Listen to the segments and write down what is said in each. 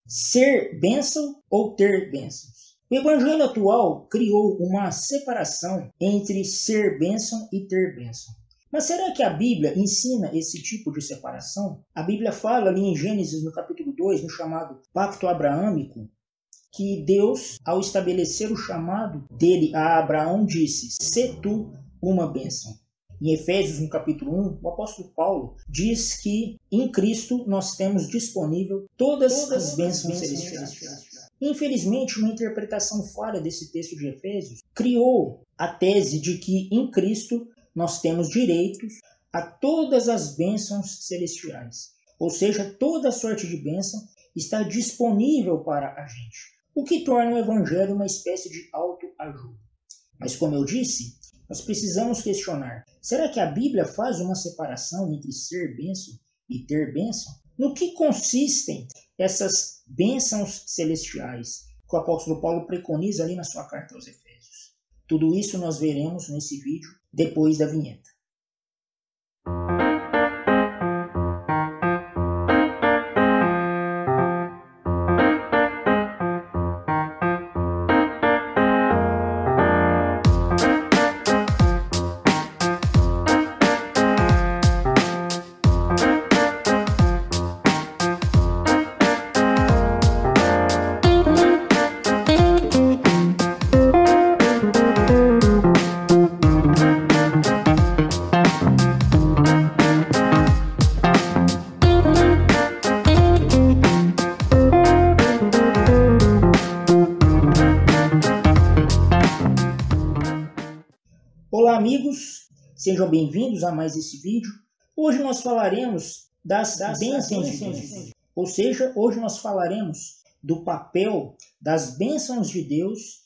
Ser bênção ou ter bênçãos? O evangelho atual criou uma separação entre ser bênção e ter bênção. Mas será que a Bíblia ensina esse tipo de separação? A Bíblia fala ali em Gênesis, no capítulo 2, no chamado Pacto Abraâmico, que Deus, ao estabelecer o chamado dele a Abraão, disse: "Sê tu uma bênção". Em Efésios, no capítulo 1, o apóstolo Paulo diz que em Cristo nós temos disponível todas as bênçãos celestiais. Infelizmente, uma interpretação falha desse texto de Efésios criou a tese de que em Cristo nós temos direitos a todas as bênçãos celestiais. Ou seja, toda sorte de bênção está disponível para a gente, o que torna o evangelho uma espécie de autoajuda. Mas como eu disse, nós precisamos questionar: será que a Bíblia faz uma separação entre ser bênção e ter bênção? No que consistem essas bênçãos celestiais que o apóstolo Paulo preconiza ali na sua carta aos Efésios? Tudo isso nós veremos nesse vídeo depois da vinheta. Olá amigos, sejam bem-vindos a mais esse vídeo. Hoje nós falaremos das bênçãos de Deus. Ou seja, hoje nós falaremos do papel das bênçãos de Deus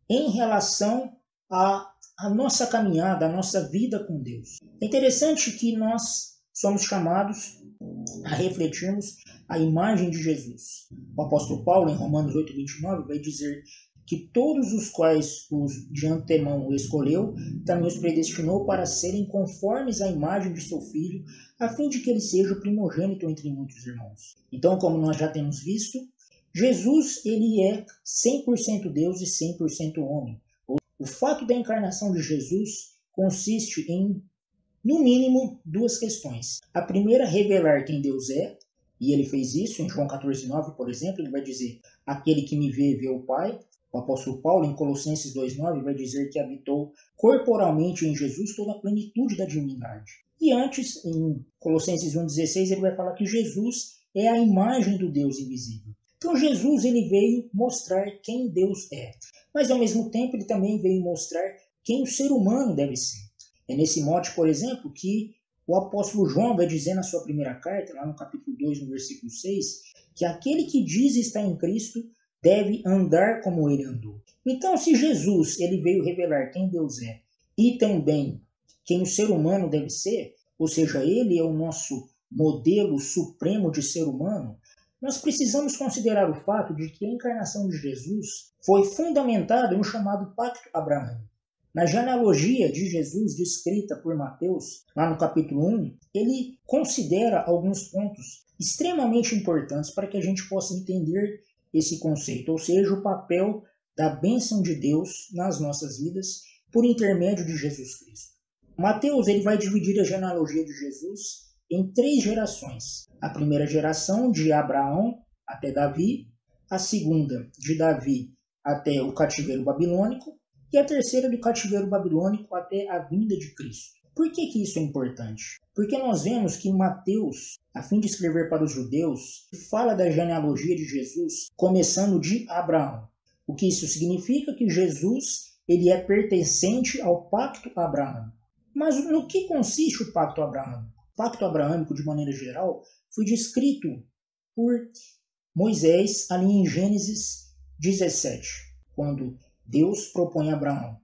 em relação à nossa caminhada, à nossa vida com Deus. É interessante que nós somos chamados a refletirmos a imagem de Jesus. O apóstolo Paulo, em Romanos 8:29, vai dizer que todos os quais os de antemão o escolheu, também os predestinou para serem conformes à imagem de seu Filho, a fim de que ele seja o primogênito entre muitos irmãos. Então, como nós já temos visto, Jesus ele é 100% Deus e 100% homem. O fato da encarnação de Jesus consiste em, no mínimo, duas questões. A primeira, revelar quem Deus é, e ele fez isso em João 14:9, por exemplo, ele vai dizer: "Aquele que me vê o Pai". O apóstolo Paulo, em Colossenses 2:9, vai dizer que habitou corporalmente em Jesus toda a plenitude da divindade. E antes, em Colossenses 1:16, ele vai falar que Jesus é a imagem do Deus invisível. Então Jesus ele veio mostrar quem Deus é. Mas ao mesmo tempo ele também veio mostrar quem o ser humano deve ser. É nesse mote, por exemplo, que o apóstolo João vai dizer na sua primeira carta, lá no capítulo 2, no versículo 6, que aquele que diz estar em Cristo deve andar como ele andou. Então, se Jesus ele veio revelar quem Deus é e também quem o ser humano deve ser, ou seja, ele é o nosso modelo supremo de ser humano, nós precisamos considerar o fato de que a encarnação de Jesus foi fundamentada no chamado Pacto Abraâmico. Na genealogia de Jesus descrita por Mateus, lá no capítulo 1, ele considera alguns pontos extremamente importantes para que a gente possa entender esse conceito, ou seja, o papel da bênção de Deus nas nossas vidas por intermédio de Jesus Cristo. Mateus ele vai dividir a genealogia de Jesus em 3 gerações. A primeira geração, de Abraão até Davi, a segunda, de Davi até o cativeiro babilônico, e a terceira, do cativeiro babilônico até a vinda de Cristo. Por que isso é importante? Porque nós vemos que Mateus, a fim de escrever para os judeus, fala da genealogia de Jesus começando de Abraão. O que isso significa? Que Jesus ele é pertencente ao pacto abraâmico. Mas no que consiste o pacto abraâmico? O pacto abraâmico, de maneira geral, foi descrito por Moisés ali em Gênesis 17, quando Deus propõe a Abraão: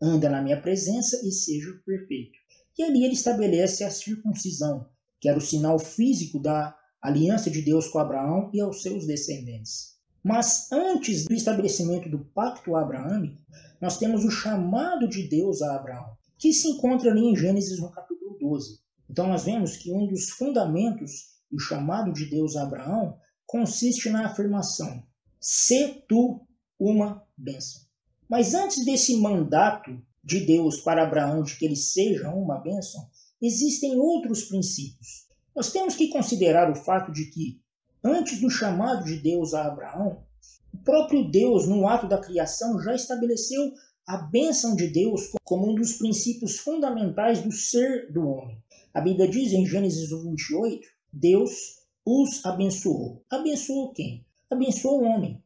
anda na minha presença e seja perfeito. E ali ele estabelece a circuncisão, que era o sinal físico da aliança de Deus com Abraão e aos seus descendentes. Mas antes do estabelecimento do pacto abraâmico, nós temos o chamado de Deus a Abraão, que se encontra ali em Gênesis no capítulo 12. Então nós vemos que um dos fundamentos do chamado de Deus a Abraão consiste na afirmação: "Sê tu uma bênção". Mas antes desse mandato de Deus para Abraão de que ele seja uma bênção, existem outros princípios. Nós temos que considerar o fato de que, antes do chamado de Deus a Abraão, o próprio Deus, no ato da criação, já estabeleceu a bênção de Deus como um dos princípios fundamentais do ser do homem. A Bíblia diz em Gênesis 28, Deus os abençoou. Abençoou quem? Abençoou o homem.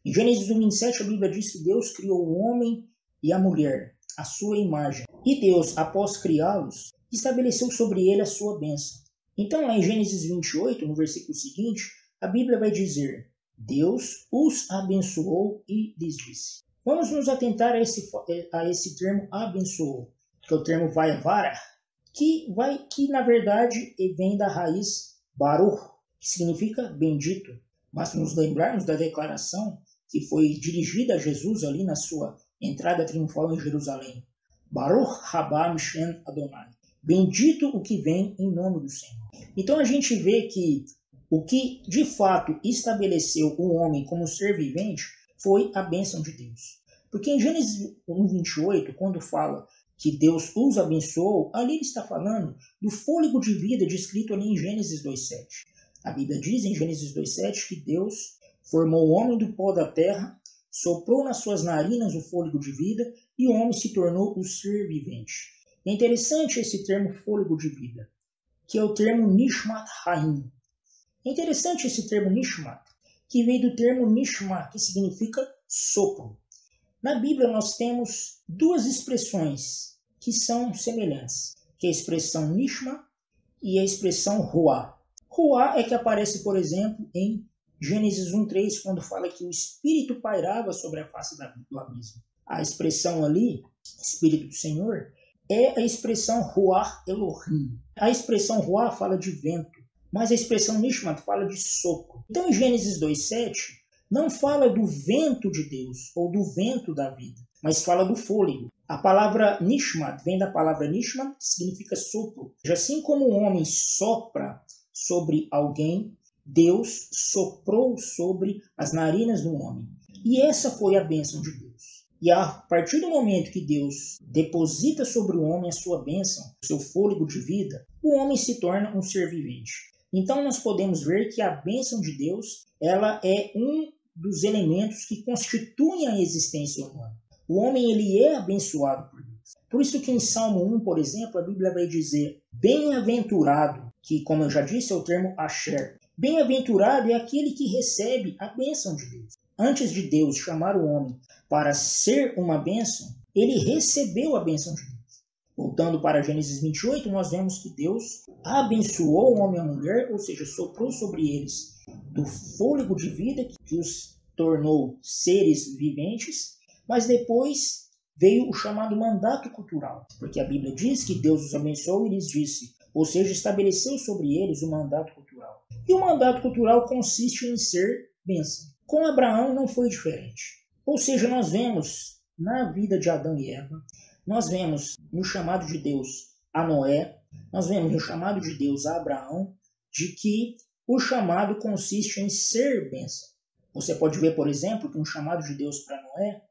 Em Gênesis 27, a Bíblia diz que Deus criou o homem e a mulher, à sua imagem. E Deus, após criá-los, estabeleceu sobre ele a sua bênção. Então, lá em Gênesis 28, no versículo seguinte, a Bíblia vai dizer: Deus os abençoou e lhes disse. Vamos nos atentar a esse termo abençoou, que é o termo vayavara, que na verdade vem da raiz baruch, que significa bendito. Mas nos lembrarmos da declaração que foi dirigida a Jesus ali na sua entrada triunfal em Jerusalém: Baruch haba Mishem Adonai. Bendito o que vem em nome do Senhor. Então a gente vê que o que de fato estabeleceu o homem como ser vivente foi a bênção de Deus. Porque em Gênesis 1:28, quando fala que Deus os abençoou, ali ele está falando do fôlego de vida descrito ali em Gênesis 2:7. A Bíblia diz em Gênesis 2:7 que Deus formou o homem do pó da terra, soprou nas suas narinas o fôlego de vida e o homem se tornou o ser vivente. É interessante esse termo fôlego de vida, que é o termo Nishmat Haim. É interessante esse termo Nishmat, que vem do termo Nishma, que significa sopro. Na Bíblia nós temos duas expressões que são semelhantes, que é a expressão Nishma e a expressão Ruá. Ruá é que aparece, por exemplo, em Gênesis 1:3, quando fala que o Espírito pairava sobre a face do abismo. A expressão ali, Espírito do Senhor, é a expressão Ruach Elohim. A expressão Ruá fala de vento, mas a expressão Nishmat fala de sopro. Então, em Gênesis 2:7, não fala do vento de Deus, ou do vento da vida, mas fala do fôlego. A palavra Nishmat vem da palavra Nishmat, que significa sopro. Assim como o homem sopra sobre alguém, Deus soprou sobre as narinas do homem. E essa foi a bênção de Deus. E a partir do momento que Deus deposita sobre o homem a sua bênção, o seu fôlego de vida, o homem se torna um ser vivente. Então nós podemos ver que a bênção de Deus, ela é um dos elementos que constituem a existência humana. O homem, ele é abençoado por Deus. Por isso que em Salmo 1, por exemplo, a Bíblia vai dizer: bem-aventurado, que como eu já disse é o termo Asher. Bem-aventurado é aquele que recebe a bênção de Deus. Antes de Deus chamar o homem para ser uma bênção, ele recebeu a bênção de Deus. Voltando para Gênesis 28, nós vemos que Deus abençoou o homem e a mulher, ou seja, soprou sobre eles do fôlego de vida que os tornou seres viventes, mas depois veio o chamado mandato cultural, porque a Bíblia diz que Deus os abençoou e lhes disse, ou seja, estabeleceu sobre eles o mandato cultural. E o mandato cultural consiste em ser bênção. Com Abraão não foi diferente. Ou seja, nós vemos na vida de Adão e Eva, nós vemos no chamado de Deus a Noé, nós vemos no chamado de Deus a Abraão, de que o chamado consiste em ser bênção. Você pode ver, por exemplo, que no chamado de Deus para Noé,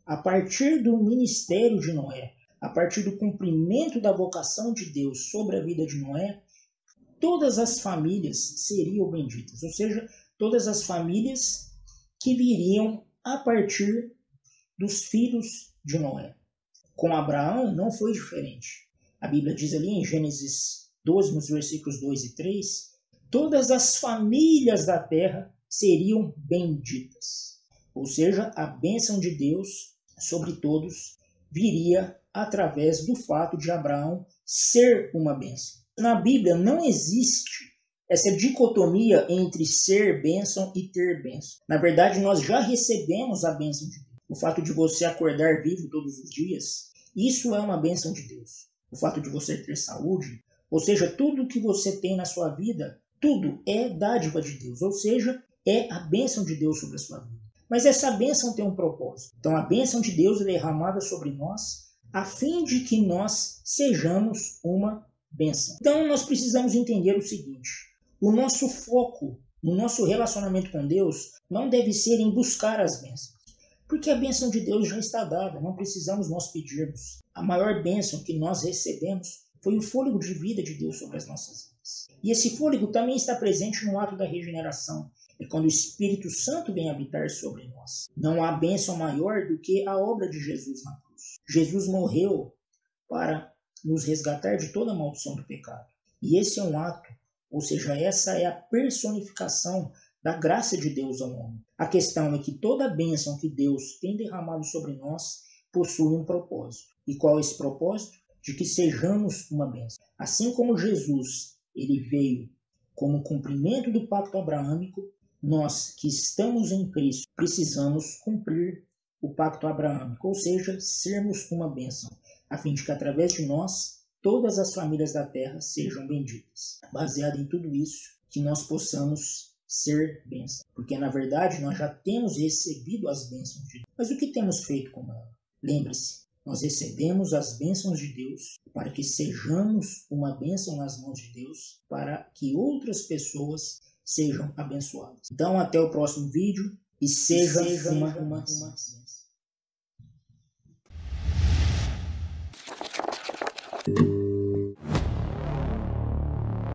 a partir do ministério de Noé, a partir do cumprimento da vocação de Deus sobre a vida de Noé, todas as famílias seriam benditas, ou seja, todas as famílias que viriam a partir dos filhos de Noé. Com Abraão não foi diferente. A Bíblia diz ali em Gênesis 12, nos versículos 2 e 3, todas as famílias da terra seriam benditas. Ou seja, a bênção de Deus sobre todos viria através do fato de Abraão ser uma bênção. Na Bíblia não existe essa dicotomia entre ser bênção e ter bênção. Na verdade, nós já recebemos a bênção de Deus. O fato de você acordar vivo todos os dias, isso é uma bênção de Deus. O fato de você ter saúde, ou seja, tudo que você tem na sua vida, tudo é dádiva de Deus, ou seja, é a bênção de Deus sobre a sua vida. Mas essa bênção tem um propósito. Então a bênção de Deus é derramada sobre nós a fim de que nós sejamos uma bênção. Então nós precisamos entender o seguinte: o nosso foco no nosso relacionamento com Deus não deve ser em buscar as bênçãos, porque a bênção de Deus já está dada, não precisamos nós pedirmos. A maior bênção que nós recebemos foi o fôlego de vida de Deus sobre as nossas vidas. E esse fôlego também está presente no ato da regeneração, é quando o Espírito Santo vem habitar sobre nós. Não há bênção maior do que a obra de Jesus na cruz. Jesus morreu para nos resgatar de toda a maldição do pecado. E esse é um ato, ou seja, essa é a personificação da graça de Deus ao homem. A questão é que toda a bênção que Deus tem derramado sobre nós possui um propósito. E qual é esse propósito? De que sejamos uma bênção. Assim como Jesus ele veio como cumprimento do pacto abraâmico, nós que estamos em Cristo precisamos cumprir o pacto abraâmico, ou seja, sermos uma bênção, a fim de que através de nós todas as famílias da terra sejam benditas. Baseado em tudo isso, que nós possamos ser bênção, porque na verdade nós já temos recebido as bênçãos de Deus. Mas o que temos feito com ela? Lembre-se, nós recebemos as bênçãos de Deus para que sejamos uma bênção nas mãos de Deus, para que outras pessoas sejam abençoadas. Então até o próximo vídeo e seja uma bênção.